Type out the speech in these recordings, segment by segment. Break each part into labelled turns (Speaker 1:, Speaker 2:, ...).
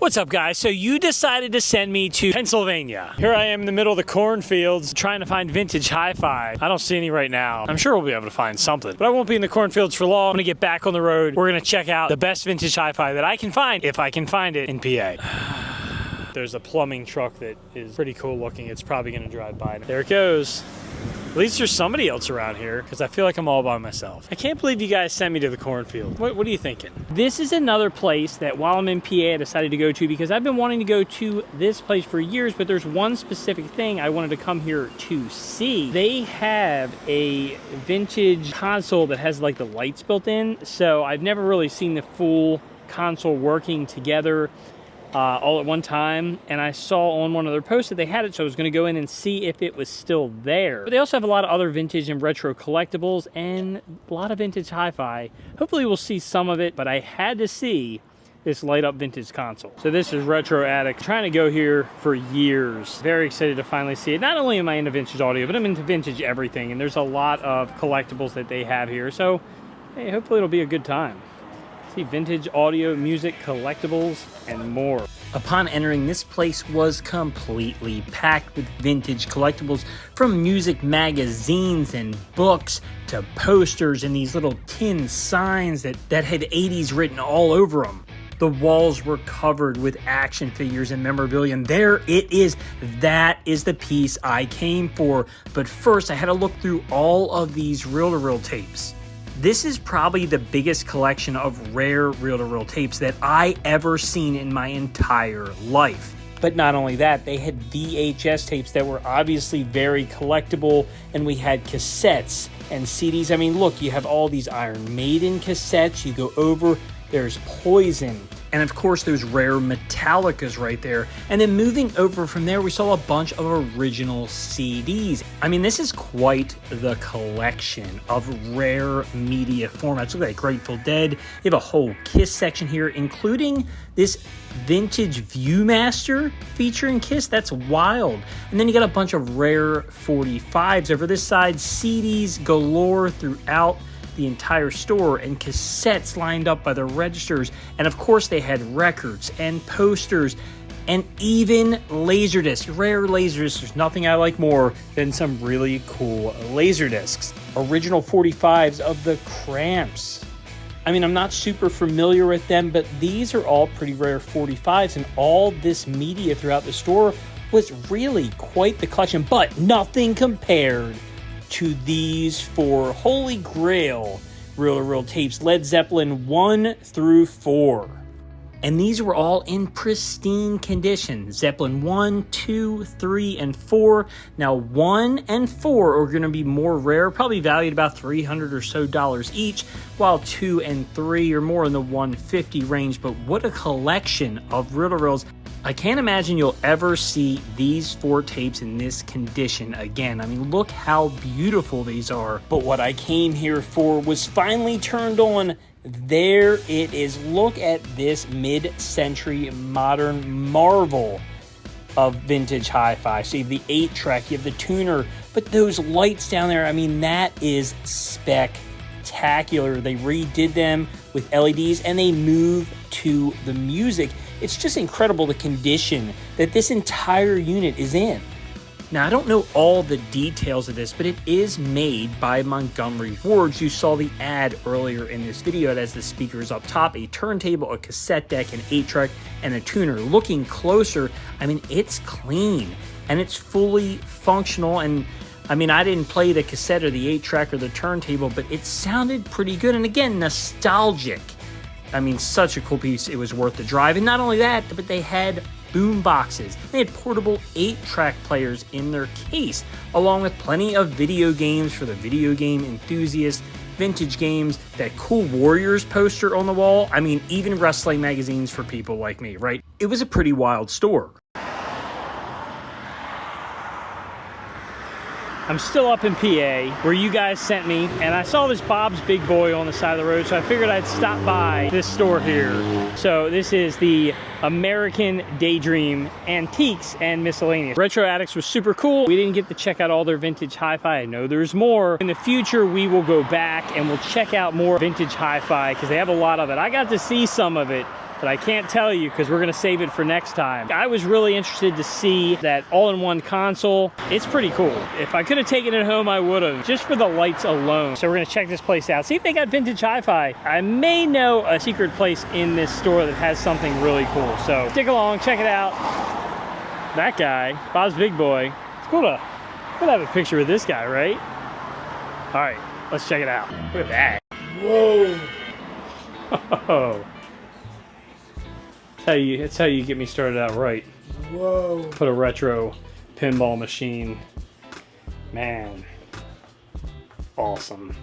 Speaker 1: What's up, guys? So you decided to send me to Pennsylvania. Here I am in the middle of the cornfields trying to find vintage hi-fi. I don't see any right now. I'm sure we'll be able to find something, but I won't be in the cornfields for long. I'm gonna get back on the road. We're gonna check out the best vintage hi-fi that I can find, if I can find it in PA. There's a plumbing truck that is pretty cool looking. It's probably gonna drive by. There it goes. At least there's somebody else around here, because I feel like I'm all by myself. I can't believe you guys sent me to the cornfield. What are you thinking? This is another place that while I'm in PA, I decided to go to because I've been wanting to go to this place for years, but there's one specific thing I wanted to come here to see. They have a vintage console that has like the lights built in, so I've never really seen the full console working together all at one time, and I saw on one of their posts that they had it, so I was going to go in and see if it was still there. But they also have a lot of other vintage and retro collectibles and a lot of vintage hi-fi. Hopefully we'll see some of it, but I had to see this light up vintage console. So this is Retro Attic. Trying to go here for years. Very excited to finally see it. Not only am I into vintage audio, but I'm into vintage everything, and there's a lot of collectibles that they have here, so hey, hopefully it'll be a good time. Vintage audio, music, collectibles, and more. Upon entering, this place was completely packed with vintage collectibles, from music magazines and books to posters and these little tin signs that had 80s written all over them. The walls were covered with action figures and memorabilia, and there it is. That is the piece I came for. But first, I had to look through all of these reel-to-reel tapes. This is probably the biggest collection of rare reel-to-reel tapes that I ever seen in my entire life. But not only that, they had VHS tapes that were obviously very collectible, and we had cassettes and CDs. I mean, look, you have all these Iron Maiden cassettes. You go over, there's Poison, and of course those rare Metallicas right there. And then moving over from there, we saw a bunch of original CDs. I mean, this is quite the collection of rare media formats. Look at that, Grateful Dead. You have a whole Kiss section here, including this vintage Viewmaster featuring Kiss. That's wild. And then you got a bunch of rare 45s over this side, CDs galore throughout the entire store, and cassettes lined up by the registers. And of course they had records and posters and even laserdiscs, rare laserdiscs. There's nothing I like more than some really cool laserdiscs. Original 45s of the Cramps. I mean, I'm not super familiar with them, but these are all pretty rare 45s, and all this media throughout the store was really quite the collection, but nothing compared to these four Holy Grail reel-to-reel tapes, Led Zeppelin 1 through 4. And these were all in pristine condition. Zeppelin 1, 2, 3, and 4. Now 1 and 4 are going to be more rare, probably valued about $300 or so each, while 2 and 3 are more in the $150 range. But what a collection of reel-to-reels. I can't imagine you'll ever see these four tapes in this condition again. I mean, look how beautiful these are. But what I came here for was finally turned on. There it is. Look at this mid-century modern marvel of vintage hi-fi. So you have the 8-track, you have the tuner, but those lights down there, I mean, that is spectacular. They redid them with LEDs and they move to the music. It's just incredible the condition that this entire unit is in. Now, I don't know all the details of this, but it is made by Montgomery Ward. You saw the ad earlier in this video. It has the speakers up top, a turntable, a cassette deck, an 8-track, and a tuner. Looking closer, I mean, it's clean and it's fully functional. And I mean, I didn't play the cassette or the 8-track or the turntable, but it sounded pretty good. And again, nostalgic. I mean, such a cool piece. It was worth the drive. And not only that, but they had boom boxes. They had portable 8-track players in their case, along with plenty of video games for the video game enthusiast, vintage games, that cool Warriors poster on the wall. I mean, even wrestling magazines for people like me, right? It was a pretty wild store. I'm still up in PA, where you guys sent me, and I saw this Bob's Big Boy on the side of the road, so I figured I'd stop by this store here. So this is the American Daydream Antiques and Miscellaneous. Retro Addicts was super cool. We didn't get to check out all their vintage hi-fi. I know there's more. In the future, we will go back and we'll check out more vintage hi-fi, because they have a lot of it. I got to see some of it but I can't tell you because we're gonna save it for next time. I was really interested to see that all-in-one console. It's pretty cool. If I could have taken it home, I would have, just for the lights alone. So we're gonna check this place out, see if they got vintage hi-fi. I may know a secret place in this store that has something really cool. So stick along, check it out. That guy, Bob's Big Boy. It's cool to have a picture with this guy, right? All right, let's check it out. Look at that. Whoa. Oh. It's how you get me started out right. Whoa. Put a retro pinball machine. Man. Awesome.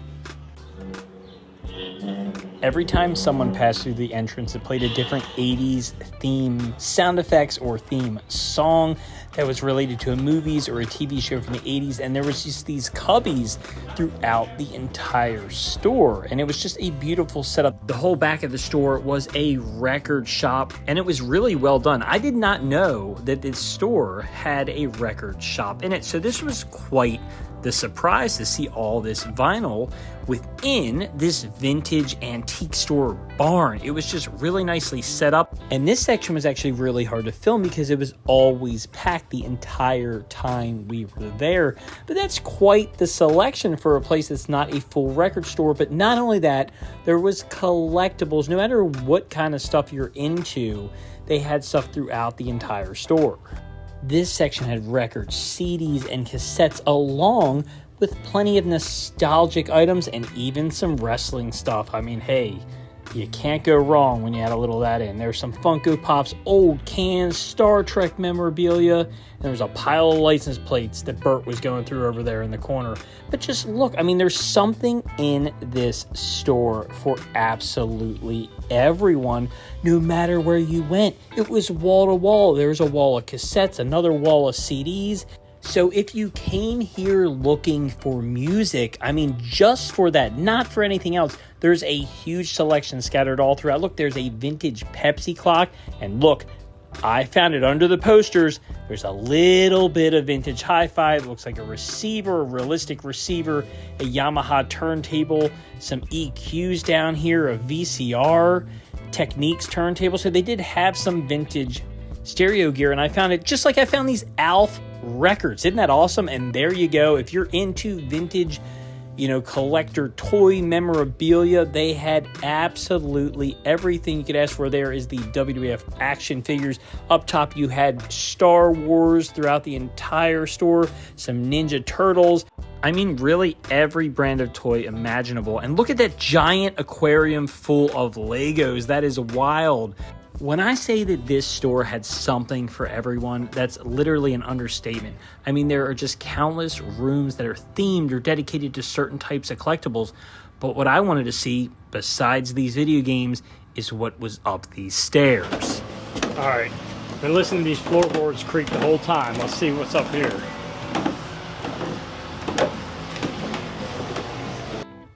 Speaker 1: Every time someone passed through the entrance, it played a different 80s theme sound effects or theme song that was related to a movies or a TV show from the 80s. And there was just these cubbies throughout the entire store. And it was just a beautiful setup. The whole back of the store was a record shop, and it was really well done. I did not know that this store had a record shop in it. So this was quite the surprise to see all this vinyl within this vintage antique store barn. It was just really nicely set up. And this section was actually really hard to film because it was always packed the entire time we were there. But that's quite the selection for a place that's not a full record store. But not only that, there was collectibles. No matter what kind of stuff you're into, they had stuff throughout the entire store. This section had records, CDs, and cassettes, along with plenty of nostalgic items and even some wrestling stuff. I mean, hey, you can't go wrong when you add a little of that in. There's some Funko Pops, old cans, Star Trek memorabilia, and there's a pile of license plates that Bert was going through over there in the corner. But just look, I mean, there's something in this store for absolutely everyone, no matter where you went. It was wall to wall. There was a wall of cassettes, another wall of CDs. So if you came here looking for music, I mean, just for that, not for anything else, there's a huge selection scattered all throughout. Look, there's a vintage Pepsi clock, and look, I found it under the posters. There's a little bit of vintage hi-fi. It looks like a receiver, a realistic receiver, a Yamaha turntable, some EQs down here, a VCR, Techniques turntable. So they did have some vintage stereo gear, and I found it just like I found these Alf records. Isn't that awesome? And there you go. If you're into vintage, collector toy memorabilia, they had absolutely everything you could ask for. There is the WWF action figures. Up top, you had Star Wars throughout the entire store, some Ninja Turtles. I mean, really every brand of toy imaginable. And look at that giant aquarium full of Legos. That is wild. When I say that this store had something for everyone, that's literally an understatement. I mean, there are just countless rooms that are themed or dedicated to certain types of collectibles. But what I wanted to see, besides these video games, is what was up these stairs. All right, been listening to these floorboards creak the whole time. Let's see what's up here.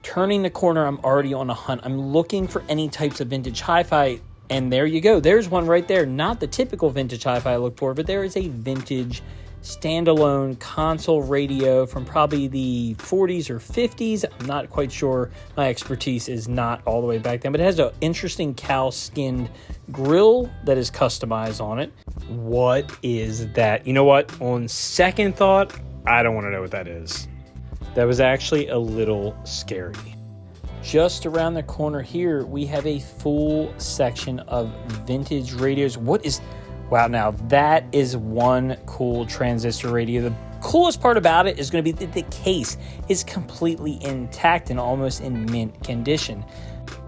Speaker 1: Turning the corner, I'm already on a hunt. I'm looking for any types of vintage hi-fi. And there you go. There's one right there. Not the typical vintage hi-fi I look for, but there is a vintage standalone console radio from probably the 40s or 50s. I'm not quite sure. My expertise is not all the way back then, but it has an interesting cow-skinned grill that is customized on it. What is that? You know what? On second thought, I don't want to know what that is. That was actually a little scary. Just around the corner here, we have a full section of vintage radios. Wow, now that is one cool transistor radio. The coolest part about it is going to be that the case is completely intact and almost in mint condition.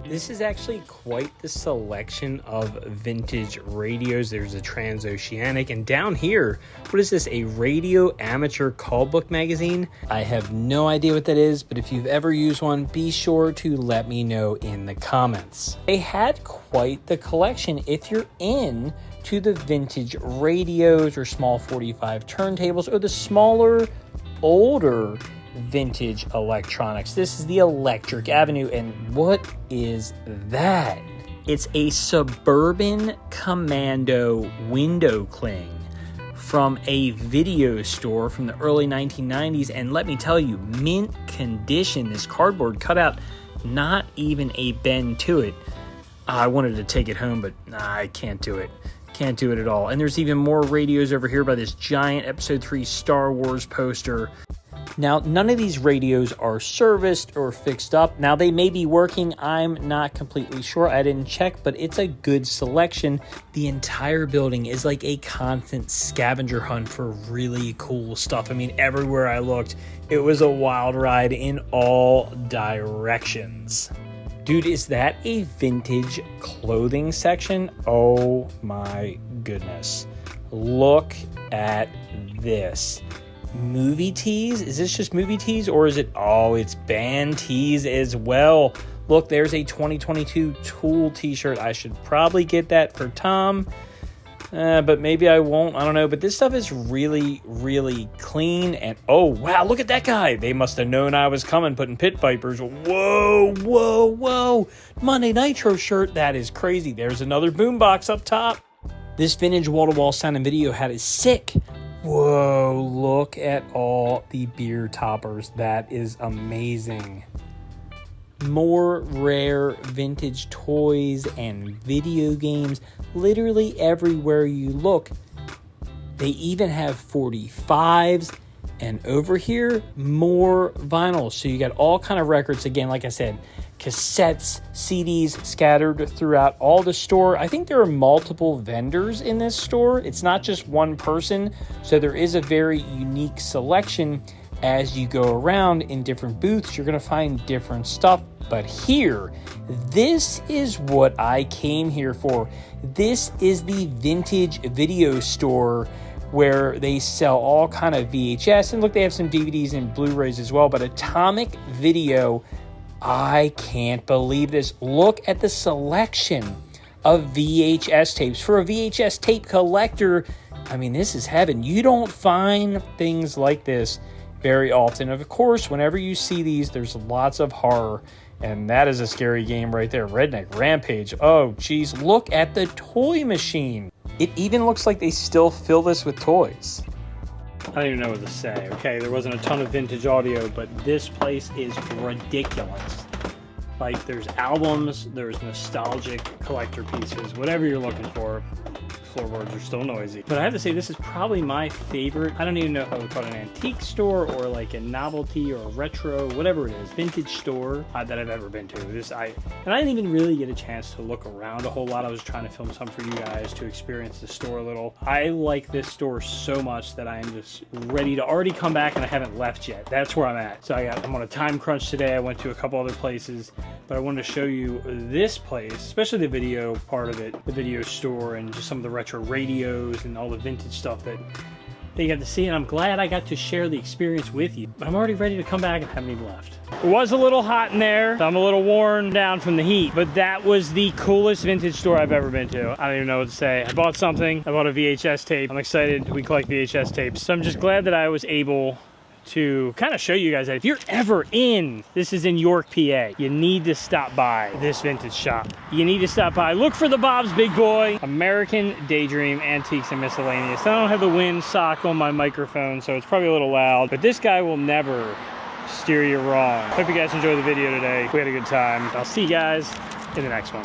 Speaker 1: This is actually quite the selection of vintage radios. There's a Transoceanic, and down here, what is this, a Radio Amateur Call Book magazine? I have no idea what that is, but if you've ever used one, be sure to let me know in the comments. They had quite the collection if you're in to the vintage radios or small 45 turntables or the smaller, older vintage electronics. This is the Electric Avenue, and what is that? It's a Suburban Commando window cling from a video store from the early 1990s, and let me tell you, mint condition. This cardboard cutout, not even a bend to it. I wanted to take it home, but nah, I can't do it. Can't do it at all. And there's even more radios over here by this giant Episode 3 Star Wars poster. Now, none of these radios are serviced or fixed up. Now, they may be working. I'm not completely sure. I didn't check, but it's a good selection. The entire building is like a constant scavenger hunt for really cool stuff. I mean, everywhere I looked, it was a wild ride in all directions. Dude, is that a vintage clothing section? Oh my goodness. Look at this. Movie tees? Is this just movie tees, or is it, oh, it's band tees as well. Look, there's a 2022 Tool t-shirt. I should probably get that for Tom, but maybe I won't. I don't know, but this stuff is really, really clean. And oh wow, look at that guy. They must have known I was coming, putting pit vipers. Whoa, whoa, whoa. Monday Nitro shirt. That is crazy. There's another boombox up top. This vintage wall-to-wall sound and video hat is sick. Whoa, look at all the beer toppers. That is amazing. More rare vintage toys and video games literally everywhere you look. They even have 45s, and over here, more vinyl. So you got all kind of records. Again, like I said, cassettes, CDs scattered throughout all the store. I think there are multiple vendors in this store. It's not just one person. So there is a very unique selection. As you go around in different booths, you're going to find different stuff. But here, this is what I came here for. This is the vintage video store where they sell all kind of VHS. And look, they have some DVDs and Blu-rays as well. But Atomic Video, I can't believe this. Look at the selection of VHS tapes. For a VHS tape collector, I mean, this is heaven. You don't find things like this very often. Of course, whenever you see these, there's lots of horror. And that is a scary game right there. Redneck Rampage. Oh, geez. Look at the toy machine. It even looks like they still fill this with toys. I don't even know what to say. Okay, there wasn't a ton of vintage audio, but this place is ridiculous. Like, there's albums, there's nostalgic collector pieces, whatever you're looking for. Floorboards are still noisy. But I have to say, this is probably my favorite. I don't even know if I would call it an antique store or like a novelty or a retro, whatever it is, vintage store that I've ever been to. And I didn't even really get a chance to look around a whole lot. I was trying to film some for you guys to experience the store a little. I like this store so much that I am just ready to already come back, and I haven't left yet. That's where I'm at. So I'm on a time crunch today. I went to a couple other places, but I wanted to show you this place, especially the video part of it, the video store, and just some of the retro radios and all the vintage stuff that you got to see. And I'm glad I got to share the experience with you. But I'm already ready to come back and haven't even left. It was a little hot in there, so I'm a little worn down from the heat, but that was the coolest vintage store I've ever been to. I don't even know what to say. I bought something. I bought a VHS tape. I'm excited. We collect VHS tapes. So I'm just glad that I was able to kind of show you guys that if you're ever in, this is in York, PA, you need to stop by this vintage shop. You need to stop by. Look for the Bob's Big Boy, American Daydream Antiques and Miscellaneous. I don't have the wind sock on my microphone, so it's probably a little loud, but this guy will never steer you wrong. Hope you guys enjoyed the video today. We had a good time. I'll see you guys in the next one.